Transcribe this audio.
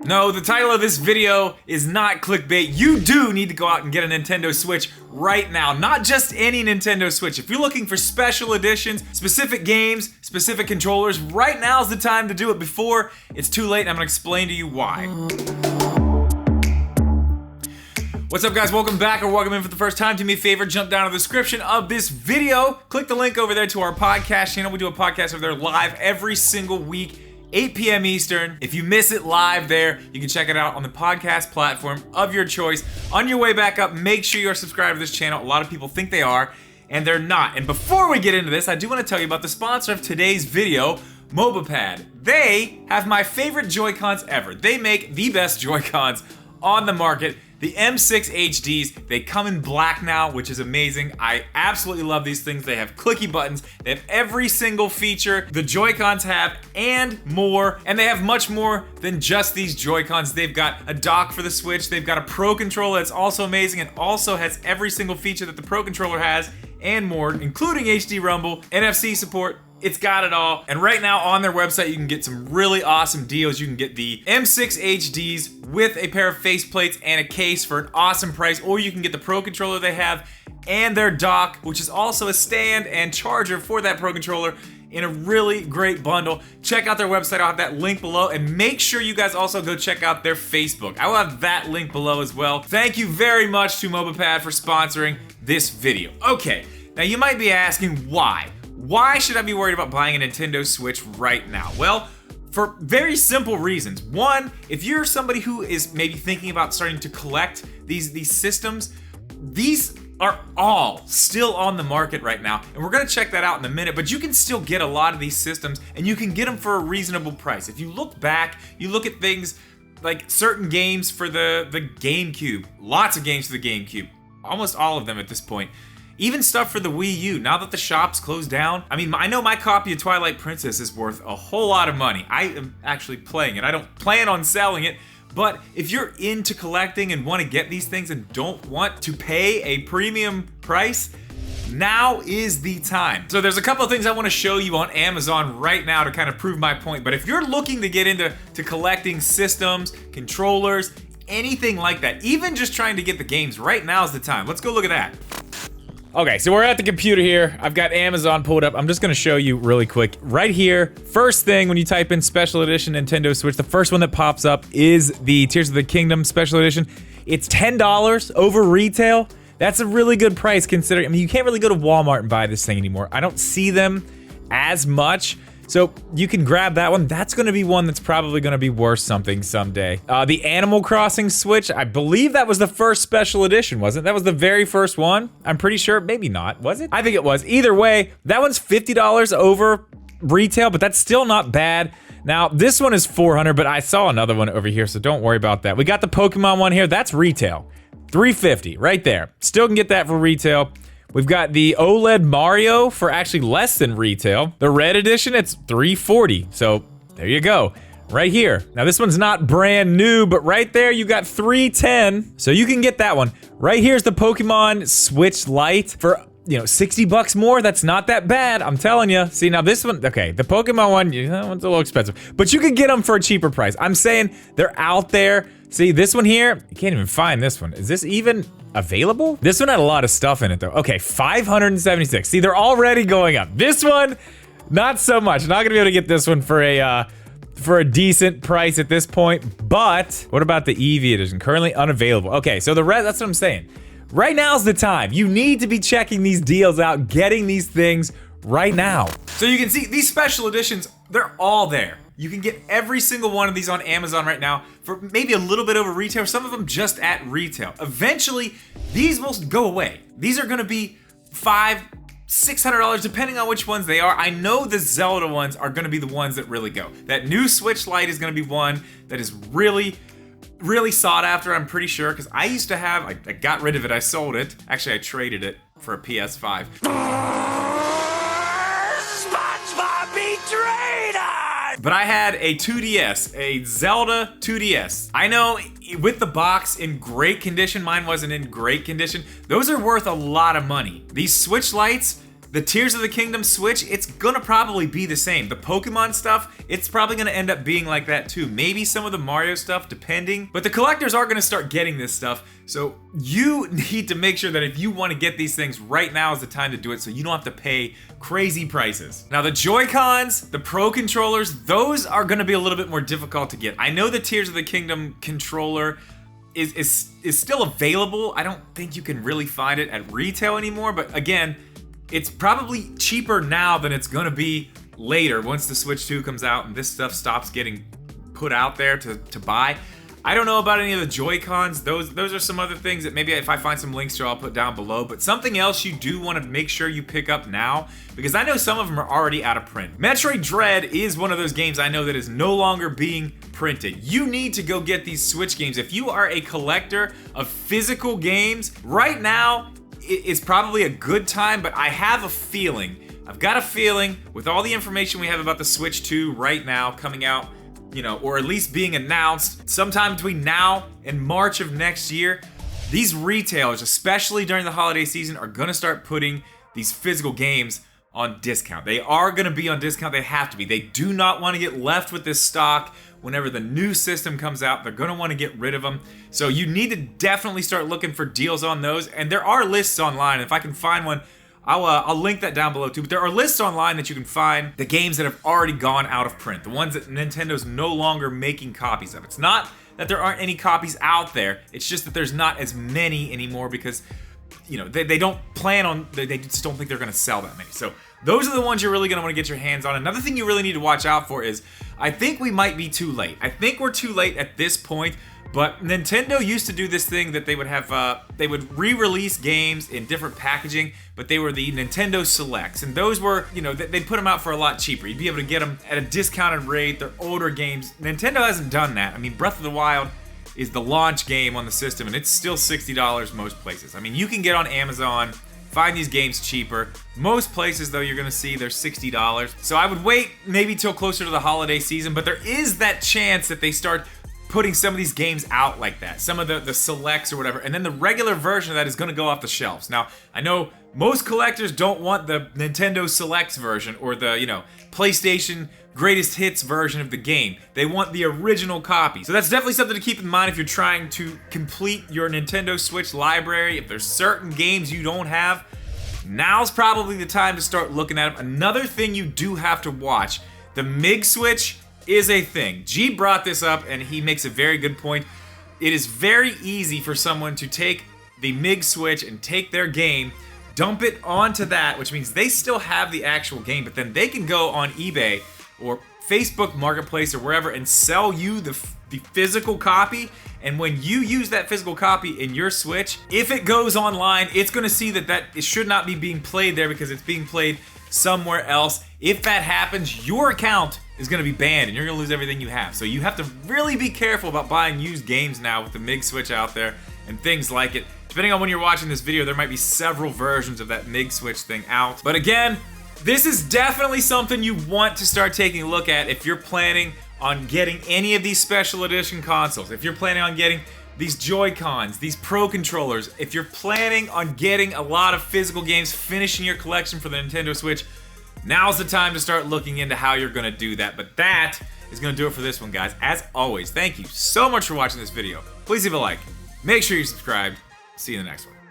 No, the title of this video is not clickbait. You do need to go out and get a Nintendo Switch right now. Not just any Nintendo Switch. If you're looking for special editions, specific games, specific controllers, right now is the time to do it before it's too late, and I'm gonna explain to you why. What's up, guys? Welcome back or welcome in for the first time. Do me a favor, jump down to the description of this video. Click the link over there to our podcast channel. We do a podcast over there live every single week, 8 p.m. Eastern. If you miss it live there, you can check it out on the podcast platform of your choice. On your way back up, make sure you're subscribed to this channel. A lot of people think they are, and they're not. And before we get into this, I do want to tell you about the sponsor of today's video, MobaPad. They have my favorite Joy-Cons ever. They make the best Joy-Cons on the market. The M6 HDs, they come in black now, which is amazing. I absolutely love these things. They have clicky buttons. They have every single feature the Joy-Cons have and more. And they have much more than just these Joy-Cons. They've got a dock for the Switch. They've got a Pro Controller that's also amazing and also has every single feature that the Pro Controller has and more, including HD Rumble, NFC support. It's got it all. And right now on their website, you can get some really awesome deals. You can get the M6 HDs with a pair of faceplates and a case for an awesome price, or you can get the Pro Controller they have and their dock, which is also a stand and charger for that Pro Controller in a really great bundle. Check out their website. I'll have that link below, and make sure you guys also go check out their Facebook. I will have that link below as well. Thank you very much to MobaPad for sponsoring this video. Okay, now you might be asking why? Why should I be worried about buying a Nintendo Switch right now? Well, for very simple reasons. One, if you're somebody who is maybe thinking about starting to collect these systems, these are all still on the market right now, and we're gonna check that out in a minute, but you can still get a lot of these systems, and you can get them for a reasonable price. If you look back, you look at things like certain games for the GameCube, lots of games for the GameCube, almost all of them at this point. Even stuff for the Wii U, now that the shop's closed down. I mean, I know my copy of Twilight Princess is worth a whole lot of money. I am actually playing it. I don't plan on selling it, but if you're into collecting and want to get these things and don't want to pay a premium price, now is the time. So there's a couple of things I want to show you on Amazon right now to kind of prove my point, but if you're looking to get into collecting systems, controllers, anything like that, even just trying to get the games, right now is the time. Let's go look at that. Okay, so we're at the computer here. I've got Amazon pulled up. I'm just gonna show you really quick. Right here, first thing when you type in Special Edition Nintendo Switch, the first one that pops up is the Tears of the Kingdom Special Edition. It's $10 over retail. That's a really good price considering, I mean, you can't really go to Walmart and buy this thing anymore. I don't see them as much. So you can grab that one. That's gonna be one that's probably gonna be worth something someday. The Animal Crossing Switch, I believe that was the first special edition, wasn't it? That was the very first one. I'm pretty sure, maybe not, was it? I think it was. Either way, that one's $50 over retail, but that's still not bad. Now, this one is $400, but I saw another one over here, so don't worry about that. We got the Pokemon one here, that's retail. $350, right there. Still can get that for retail. We've got the OLED Mario for actually less than retail. The red edition, it's $340. So there you go, right here. Now this one's not brand new, but right there you got $310. So you can get that one. Right here's the Pokemon Switch Lite for, you know, 60 bucks more. That's not that bad, I'm telling you. See, now this one, okay, the Pokemon one, that one's a little expensive, but you can get them for a cheaper price. I'm saying they're out there. See, this one here, you can't even find this one. Is this even available? This one had a lot of stuff in it though. Okay, 576. See, they're already going up. This one, not so much. Not gonna be able to get this one for a decent price at this point, but what about the Eevee edition? Currently unavailable. Okay, so the rest, that's what I'm saying. Right now's the time. You need to be checking these deals out, getting these things right now. So you can see these special editions, they're all there. You can get every single one of these on Amazon right now for maybe a little bit over retail, some of them just at retail. Eventually, these will go away. These are gonna be $500, $600, depending on which ones they are. I know the Zelda ones are gonna be the ones that really go. That new Switch Lite is gonna be one that is really sought after, I'm pretty sure, because I used to have, I got rid of it, I sold it. Actually, I traded it for a PS5. SpongeBob betrayed us! But I had a 2DS, a Zelda 2DS. I know with the box in great condition, mine wasn't in great condition. Those are worth a lot of money. These Switch Lites, The Tears of the Kingdom Switch, it's gonna probably be the same. The Pokemon stuff, it's probably gonna end up being like that too. Maybe some of the Mario stuff, depending. But the collectors are gonna start getting this stuff, so you need to make sure that if you wanna get these things, right now is the time to do it so you don't have to pay crazy prices. Now the Joy-Cons, the Pro controllers, those are gonna be a little bit more difficult to get. I know the Tears of the Kingdom controller is still available. I don't think you can really find it at retail anymore, but again, it's probably cheaper now than it's gonna be later once the Switch 2 comes out and this stuff stops getting put out there to buy. I don't know about any of the Joy-Cons. Those are some other things that maybe if I find some links to, I'll put down below. But something else you do want to make sure you pick up now, because I know some of them are already out of print. Metroid Dread is one of those games I know that is no longer being printed. You need to go get these Switch games. If you are a collector of physical games, right now is probably a good time, but I have a feeling, I've got a feeling with all the information we have about the Switch 2 right now coming out, or at least being announced sometime between now and March of next year, these retailers, especially during the holiday season, are gonna start putting these physical games on discount. They are gonna be on discount, they have to be. They do not wanna get left with this stock whenever the new system comes out. They're gonna wanna get rid of them. So you need to definitely start looking for deals on those. And there are lists online. If I can find one, I'll link that down below too. But there are lists online that you can find the games that have already gone out of print, the ones that Nintendo's no longer making copies of. It's not that there aren't any copies out there, it's just that there's not as many anymore because they don't plan on, they just don't think they're gonna sell that many. So those are the ones you're really gonna wanna get your hands on. Another thing you really need to watch out for is, I think we might be too late. I think we're too late at this point, but Nintendo used to do this thing that they would have, they would re-release games in different packaging, but they were the Nintendo Selects, and those were, they'd put them out for a lot cheaper. You'd be able to get them at a discounted rate. They're older games. Nintendo hasn't done that. I mean, Breath of the Wild is the launch game on the system, and it's still $60 most places. I mean, you can get on Amazon, find these games cheaper. Most places, though, you're gonna see they're $60. So I would wait maybe till closer to the holiday season, but there is that chance that they start putting some of these games out like that, some of the selects or whatever, and then the regular version of that is gonna go off the shelves. Now, I know most collectors don't want the Nintendo Selects version or the, PlayStation Greatest Hits version of the game. They want the original copy. So that's definitely something to keep in mind if you're trying to complete your Nintendo Switch library. If there's certain games you don't have, now's probably the time to start looking at them. Another thing you do have to watch, the MIG switch is a thing. G brought this up and he makes a very good point. It is very easy for someone to take the MIG switch and take their game, dump it onto that, which means they still have the actual game, but then they can go on eBay or Facebook Marketplace or wherever and sell you the physical copy. And when you use that physical copy in your Switch, if it goes online, it's gonna see that it should not be being played there because it's being played somewhere else. If that happens, your account is gonna be banned and you're gonna lose everything you have. So you have to really be careful about buying used games now with the MIG switch out there and things like it. Depending on when you're watching this video, there might be several versions of that MIG switch thing out. But again, this is definitely something you want to start taking a look at if you're planning on getting any of these special edition consoles. If you're planning on getting these Joy-Cons, these Pro controllers, if you're planning on getting a lot of physical games, finishing your collection for the Nintendo Switch, now's the time to start looking into how you're gonna do that. But that is gonna do it for this one, guys. As always, thank you so much for watching this video. Please leave a like. Make sure you're subscribed. See you in the next one.